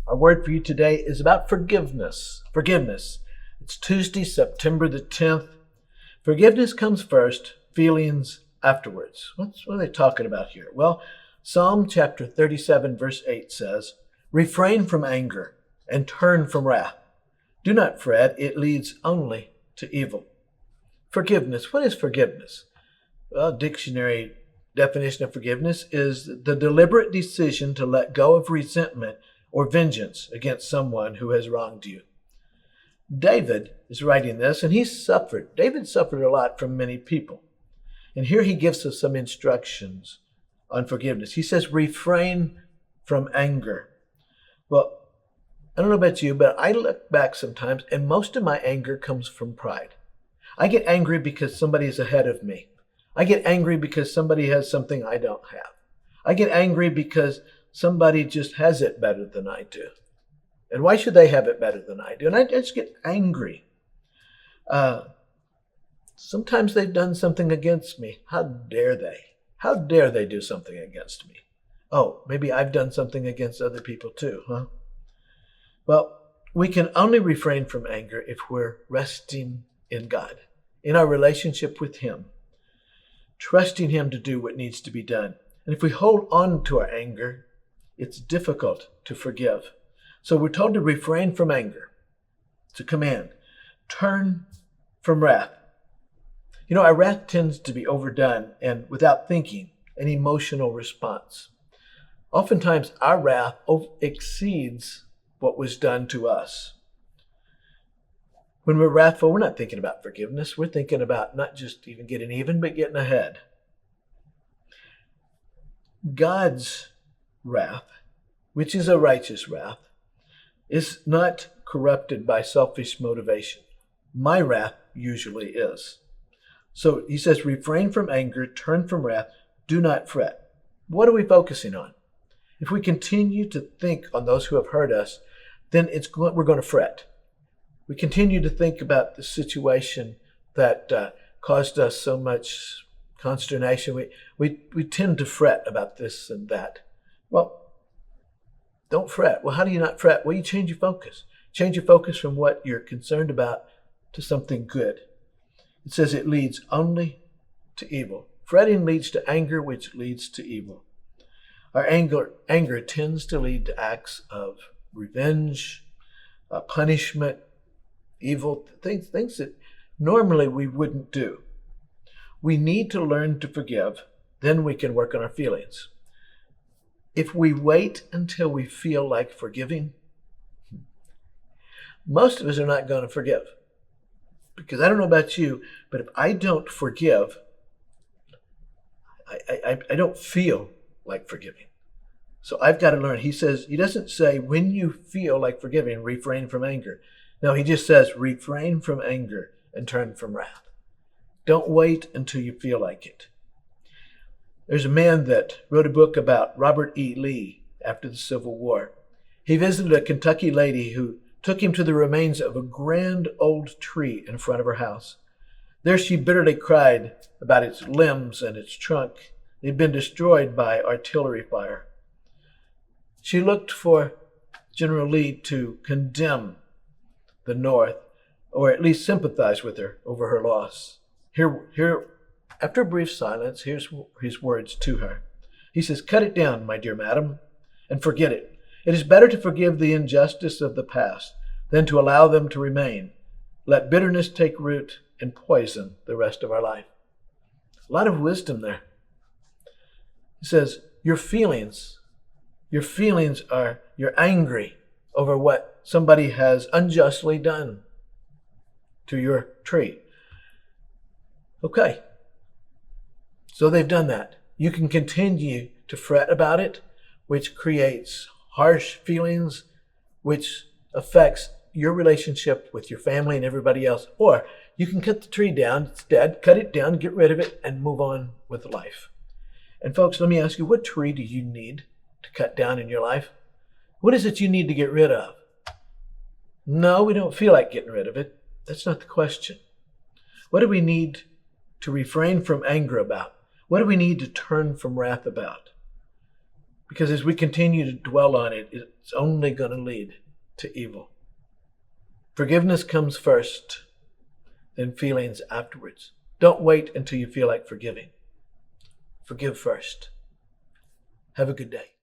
Our word for you today is about forgiveness. Forgiveness. It's Tuesday, September the 10th. Forgiveness comes first, feelings afterwards. What are they talking about here? Well, Psalm chapter 37, verse 8 says, "Refrain from anger and turn from wrath. Do not fret, it leads only to evil." Forgiveness. What is forgiveness? Well, dictionary definition of forgiveness is the deliberate decision to let go of resentment or vengeance against someone who has wronged you. David is writing this, and David suffered a lot from many people. And here he gives us some instructions on forgiveness. He says, refrain from anger. Well, I don't know about you, but I look back sometimes, and most of my anger comes from pride. I get angry because somebody is ahead of me. I get angry because somebody has something I don't have. I get angry because somebody just has it better than I do. And why should they have it better than I do? And I just get angry. Sometimes they've done something against me. How dare they? How dare they do something against me? Oh, maybe I've done something against other people too, huh? Well, we can only refrain from anger if we're resting in God, in our relationship with Him, trusting Him to do what needs to be done. And if we hold on to our anger, it's difficult to forgive. So we're told to refrain from anger. It's a command. Turn from wrath. You know, our wrath tends to be overdone and without thinking, an emotional response. Oftentimes, our wrath exceeds what was done to us. When we're wrathful, we're not thinking about forgiveness. We're thinking about not just even getting even, but getting ahead. God's wrath, which is a righteous wrath, is not corrupted by selfish motivation. My wrath usually is. So he says, refrain from anger, turn from wrath, do not fret. What are we focusing on? If we continue to think on those who have hurt us, then we're going to fret. We continue to think about the situation that caused us so much consternation. We tend to fret about this and that. Well, don't fret. Well, how do you not fret? Well, you change your focus. Change your focus from what you're concerned about to something good. It says it leads only to evil. Fretting leads to anger, which leads to evil. Our anger tends to lead to acts of revenge, punishment, evil things that normally we wouldn't do. We need to learn to forgive. Then we can work on our feelings. If we wait until we feel like forgiving, most of us are not going to forgive. Because I don't know about you, but if I don't forgive, I don't feel like forgiving. So I've got to learn. He doesn't say when you feel like forgiving, refrain from anger. No, he just says refrain from anger and turn from wrath. Don't wait until you feel like it. There's a man that wrote a book about Robert E. Lee after the Civil War. He visited a Kentucky lady who took him to the remains of a grand old tree in front of her house. There she bitterly cried about its limbs and its trunk. They'd been destroyed by artillery fire. She looked for General Lee to condemn the North, or at least sympathize with her over her loss. Here, after a brief silence, here's his words to her. He says, "Cut it down, my dear madam, and forget it. It is better to forgive the injustice of the past than to allow them to remain. Let bitterness take root and poison the rest of our life." A lot of wisdom there. He says, your feelings are, you're angry over what somebody has unjustly done to your tree. Okay. So they've done that. You can continue to fret about it, which creates harsh feelings, which affects your relationship with your family and everybody else. Or you can cut the tree down. It's dead. Cut it down, get rid of it, and move on with life. And folks, let me ask you, what tree do you need to cut down in your life? What is it you need to get rid of? No, we don't feel like getting rid of it. That's not the question. What do we need to refrain from anger about? What do we need to turn from wrath about? Because as we continue to dwell on it, it's only going to lead to evil. Forgiveness comes first, then feelings afterwards. Don't wait until you feel like forgiving. Forgive first. Have a good day.